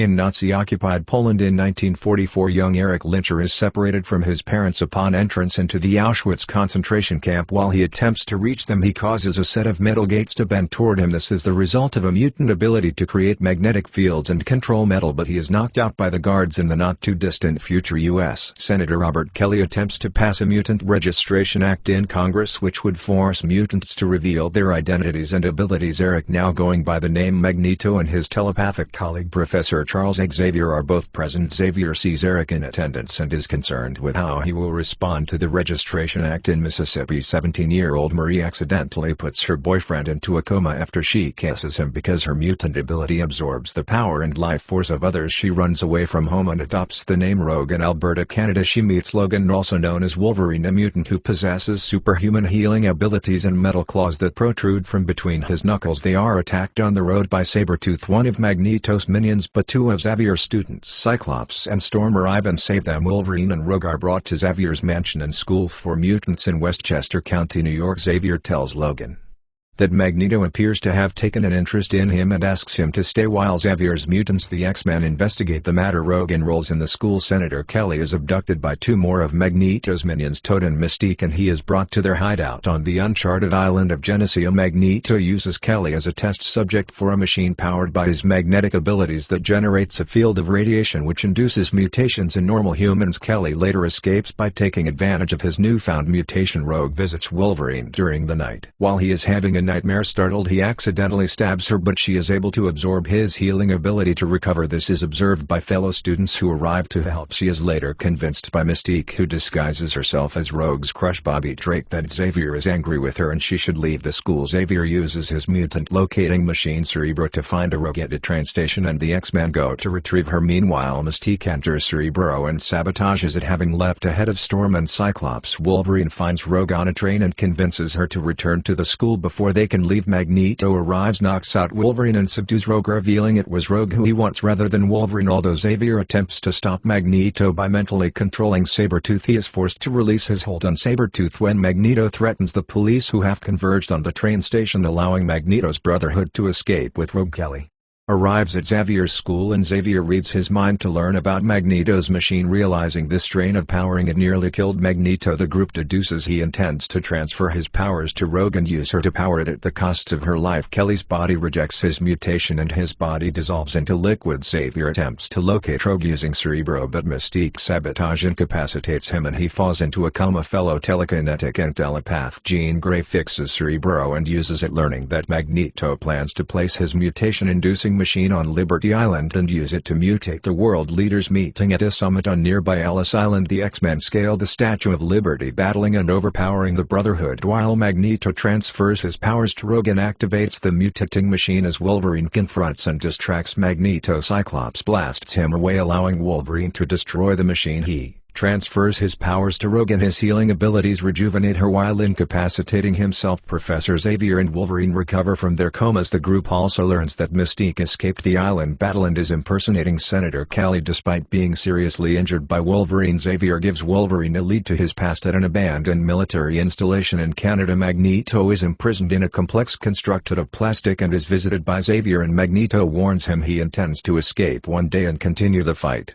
In Nazi-occupied Poland in 1944, young Erich Lyncher is separated from his parents upon entrance into the Auschwitz concentration camp. While he attempts to reach them, he causes a set of metal gates to bend toward him. This is the result of a mutant ability to create magnetic fields and control metal, but he is knocked out by the guards. In the not-too-distant future, U.S. Senator Robert Kelly attempts to pass a Mutant Registration Act in Congress which would force mutants to reveal their identities and abilities. Eric, now going by the name Magneto, and his telepathic colleague Professor Charles Xavier are both present. Xavier sees Eric in attendance and is concerned with how he will respond to the Registration Act. In Mississippi, 17-year-old Marie accidentally puts her boyfriend into a coma after she kisses him. Because her mutant ability absorbs the power and life force of others, she runs away from home and adopts the name Rogue. In Alberta, Canada, she meets Logan, also known as Wolverine, a mutant who possesses superhuman healing abilities and metal claws that protrude from between his knuckles. They are attacked on the road by Sabretooth, one of Magneto's minions, but two of Xavier's students, Cyclops and Storm, arrive and save them. Wolverine and Rogue are brought to Xavier's mansion and school for mutants in Westchester County, New York. Xavier tells Logan that Magneto appears to have taken an interest in him and asks him to stay while Xavier's mutants, the X-Men, investigate the matter. Rogue enrolls in the school. Senator Kelly is abducted by two more of Magneto's minions, Toad and Mystique, and he is brought to their hideout on the uncharted island of Geneseo. Magneto uses Kelly as a test subject for a machine powered by his magnetic abilities that generates a field of radiation which induces mutations in normal humans. Kelly later escapes by taking advantage of his newfound mutation. Rogue visits Wolverine during the night. While he is having a nightmare, startled, he accidentally stabs her, but she is able to absorb his healing ability to recover. This is observed by fellow students who arrive to help. She is later convinced by Mystique, who disguises herself as Rogue's crush Bobby Drake, that Xavier is angry with her and she should leave the school. Xavier uses his mutant locating machine Cerebro to find a Rogue at a train station, and the X-Men go to retrieve her. Meanwhile, Mystique enters Cerebro and sabotages it, having left ahead of Storm and Cyclops. Wolverine finds Rogue on a train and convinces her to return to the school before they can leave. Magneto arrives, knocks out Wolverine and subdues Rogue, revealing it was Rogue who he wants rather than Wolverine. Although Xavier attempts to stop Magneto by mentally controlling Sabretooth, he is forced to release his hold on Sabretooth when Magneto threatens the police, who have converged on the train station, allowing Magneto's Brotherhood to escape with Rogue. Kelly arrives at Xavier's school and Xavier reads his mind to learn about Magneto's machine. Realizing this strain of powering it nearly killed Magneto, the group deduces he intends to transfer his powers to Rogue and use her to power it at the cost of her life. Kelly's body rejects his mutation and his body dissolves into liquid. Xavier attempts to locate Rogue using Cerebro, but Mystique sabotage incapacitates him and he falls into a coma. Fellow telekinetic and telepath Jean Grey fixes Cerebro and uses it, learning that Magneto plans to place his mutation-inducing machine on Liberty Island and use it to mutate the world leaders. Meeting at a summit on nearby Ellis Island, the X-Men scale the Statue of Liberty, battling and overpowering the Brotherhood, while Magneto transfers his powers to Rogue and activates the mutating machine. As Wolverine confronts and distracts Magneto, Cyclops blasts him away, allowing Wolverine to destroy the machine. He transfers his powers to Rogue and his healing abilities rejuvenate her while incapacitating himself. Professor Xavier and Wolverine recover from their comas. The group also learns that Mystique escaped the island battle and is impersonating Senator Kelly despite being seriously injured by Wolverine. Xavier gives Wolverine a lead to his past at an abandoned military installation in Canada. Magneto is imprisoned in a complex constructed of plastic and is visited by Xavier, and Magneto warns him he intends to escape one day and continue the fight.